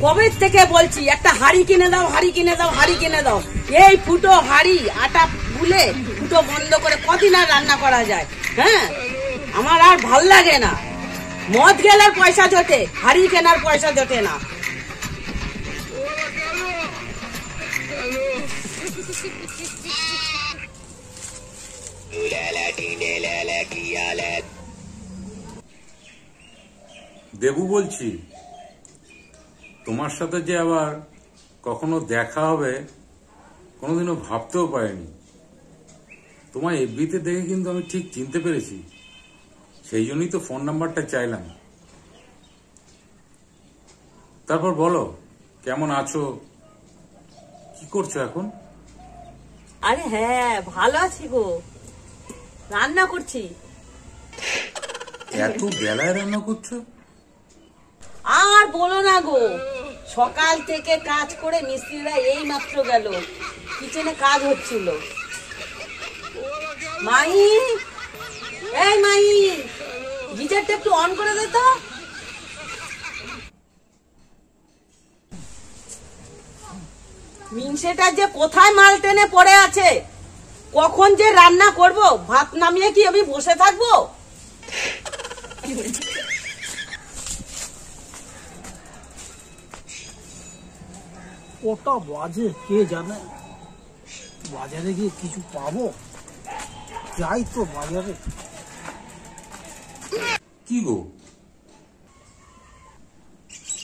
কবে থেকে বলছি একটা হাড়ি কিনে দাও, হাড়ি কিনে দাও, হাড়ি কিনে দাও। এই ফুটো হাড়ি আটা গুলে ফুটো বন্ধ করে কদিন আর রান্না করা যায়? হ্যাঁ, আমার আর ভাল লাগে না। মদ গেলার পয়সা জোটে, হাড়ি কেনার পয়সা জোটে না। দেবু বলছি, তোমার সাথে যে আবার কখনো দেখা হবে কোনোদিনও ভাবতেও পারিনি। তোমার এফবিতে দেখে কিন্তু আমি ঠিক চিনতে পেরেছি, সেই জন্যই তো ফোন নাম্বারটা চাইলাম। তারপর বলো, কেমন আছো, কি করছো এখন? আরে হ্যাঁ, ভালো আছি গো, রান্না করছি। এত বেলায় রান্না করছো? আর বলো না গো, সকাল থেকে কাজ করে মিস্ত্রিরা এই মাত্র গেল, কিচেনে কাজ হচ্ছিল। মাই, এই মাই, গিজারটা একটু অন করে দে তো। মিনসেটা যে কোথায় মাল টেনে পড়ে আছে, কখন যে রান্না করব, ভাত নামিয়ে কি আমি বসে থাকবো? কটা বাজে কে জানে, বাজারে গিয়ে কিছু পাবো, যাই তো বাজারে। কি গো,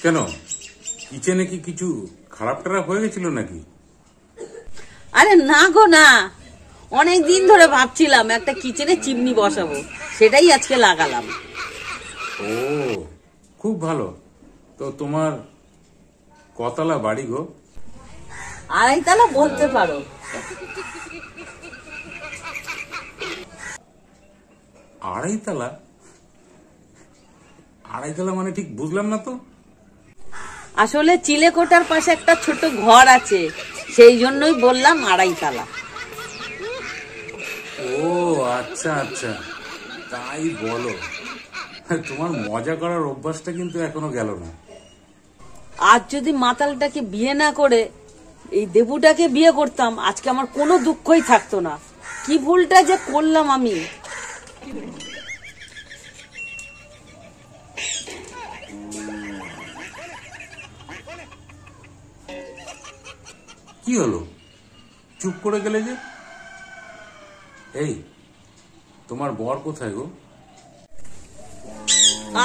কেন কিচেনে কি কিছু খারাপ টারাপ হয়ে গেছিল নাকি? আরে না গো না, অনেক দিন ধরে ভাবছিলাম একটা কিচেনে চিমনি বসাবো, সেটাই আজকে লাগালাম। ও, খুব ভালো। তো তোমার কতলা বাড়ি গো? 2.5 তলা বলতে পারো। 2.5 তলা? 2.5 তলা মানে ঠিক বুঝলাম না তো। আসলে চিলেকোটার পাশে একটা ছোট ঘর আছে, সেই জন্যই বললাম 2.5 তলা। ও আচ্ছা আচ্ছা, তাই বলো। তোমার মজা করার অভ্যাসটা কিন্তু এখনো গেল না। আজ যদি মাতালটাকে বিয়ে না করে এই দেবুটাকে বিয়ে করতাম, আজকে আমার কোনো দুঃখই থাকতো না। কি ভুলটা যে করলাম আমি। কি হলো, চুপ করে গেলে যে? এই, তোমার বর কোথায় গো?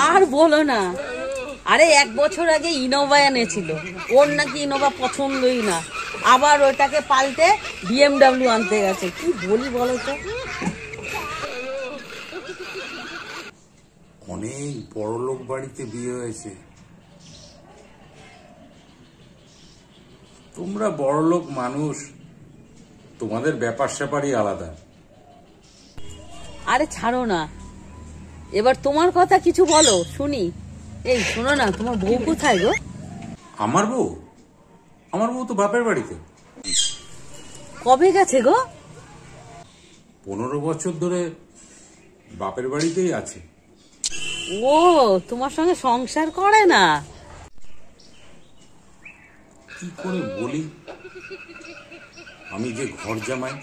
আর বলো না, আরে 1 বছর আগে ইনোভা এনেছিল, ওর নাকি ইনোভা পছন্দই না, আবার ওটাকে পাল্টে BMW আনতে গেছে। কি বলি বলো তো। অনেক বড়লোক বাড়িতে বিয়ে হয়েছে। তোমরা বড়লোক মানুষ, তোমাদের ব্যাপার স্যাপারই আলাদা। আরে ছাড়ো না, এবার তোমার কথা কিছু বলো শুনি। এই শোনো না, তোমার বউ কোথায় গো? আমার বউ? আমার বউ তো বাপের বাড়িতে। কবে গেছে গো? 15 বছর ধরে বাপের বাড়িতেই আছে। ও, তোমার সঙ্গে সংসার করে না? কি করে বলি, আমি যে ঘর জামাই।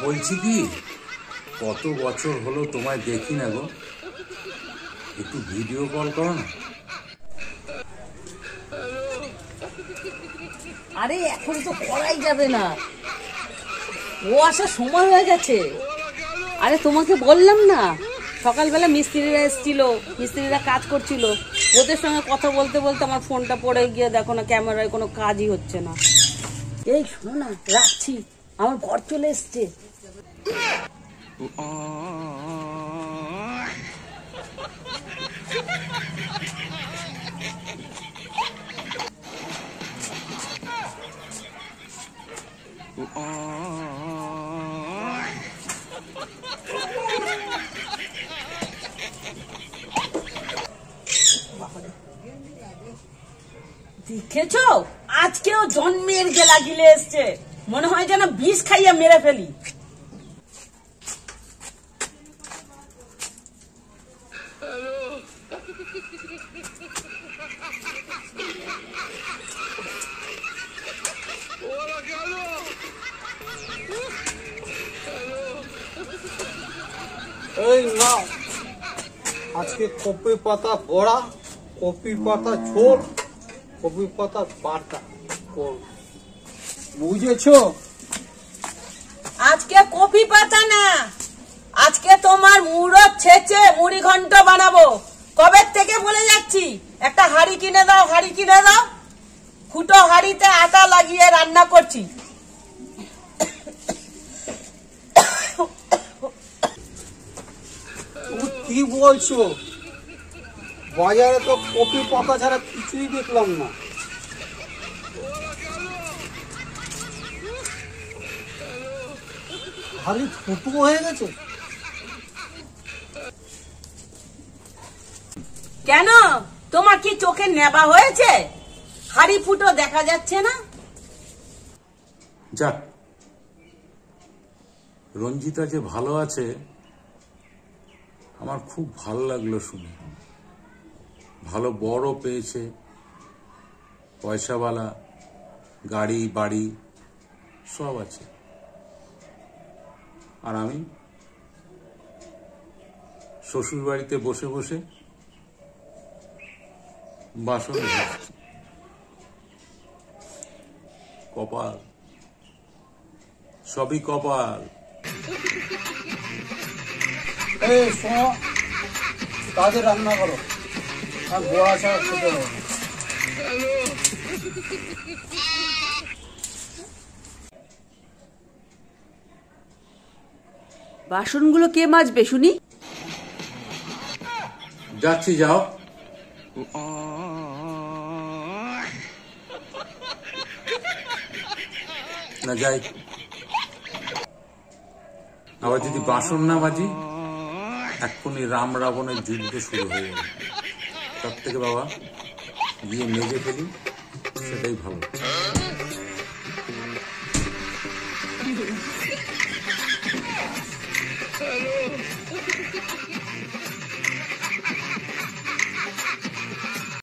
বলছি কি, কত বছর হলো তোমায় দেখি না গো, একটু ভিডিও কল করো না। আরে এখন তো করাই যাবে না, ও আসার সময় হয়ে গেছে। আরে তোমাকে বললাম না, সকালবেলা মিস্ত্রিরা এসেছিল, মিস্ত্রিরা কাজ করছিল, ওদের সঙ্গে কথা বলতে বলতে আমার ফোনটা পড়ে গিয়ে দেখো না, ক্যামেরায় কোনো কাজই হচ্ছে না। এই শোনো না, রাখছি, আমার ঘর চলে এসছে। দেখেছো, আজকেও জন্মের গেলা গিলে এসছে, মনে হয় যেন বিষ খাইয়া মেরে ফেলি। এই না, আজকে কপি পাতা বড়া, কপি পাতা ঝোল, কপি পাতা বাটা করব, বুঝেছো? আজকে কপি পাতা না, আজকে তোমার মুড়ো ছেঁচে মুড়ি ঘন্ট বানাবো। কবে থেকে বলে যাচ্ছি একটা হাঁড়ি কিনে দাও, হাঁড়ি কিনে দাও। ফুটো হাঁড়িতে আটা লাগিয়ে রান্না করছি। তুমি কি বলছো? বাজারে তো কপি পাতা ছাড়া কিছুই দেখলাম না। হাড়ি ফুটো হয়ে গেছে। কেন, তোমার কি চোখে নেবা হয়েছে? হাঁড়ি ফুটো দেখা যাচ্ছে না? যাক, রঞ্জিতা যে ভালো আছে আমার খুব ভালো লাগলো শুনে। ভালো বড় পেয়েছে, পয়সাওয়ালা, গাড়ি বাড়ি সব আছে। আর আমি শ্বশুর বাড়িতে বসে বসে বাসন ধুচ্ছি। কপাল, সবই কপাল। এই শোনো, তাদের রান্না করো, আর বড়া ছাড়া খেতে হবে না। বাসনগুলো কে মাজবে শুনি? যাচ্ছি, যাও। না যাই, আবার যদি বাসন না মাজি এক্ষুনি রাম রাবণের যুদ্ধ শুরু হয়ে যাবে। তার থেকে বাবা গিয়ে মেজে ফেলি, সেটাই ভালো।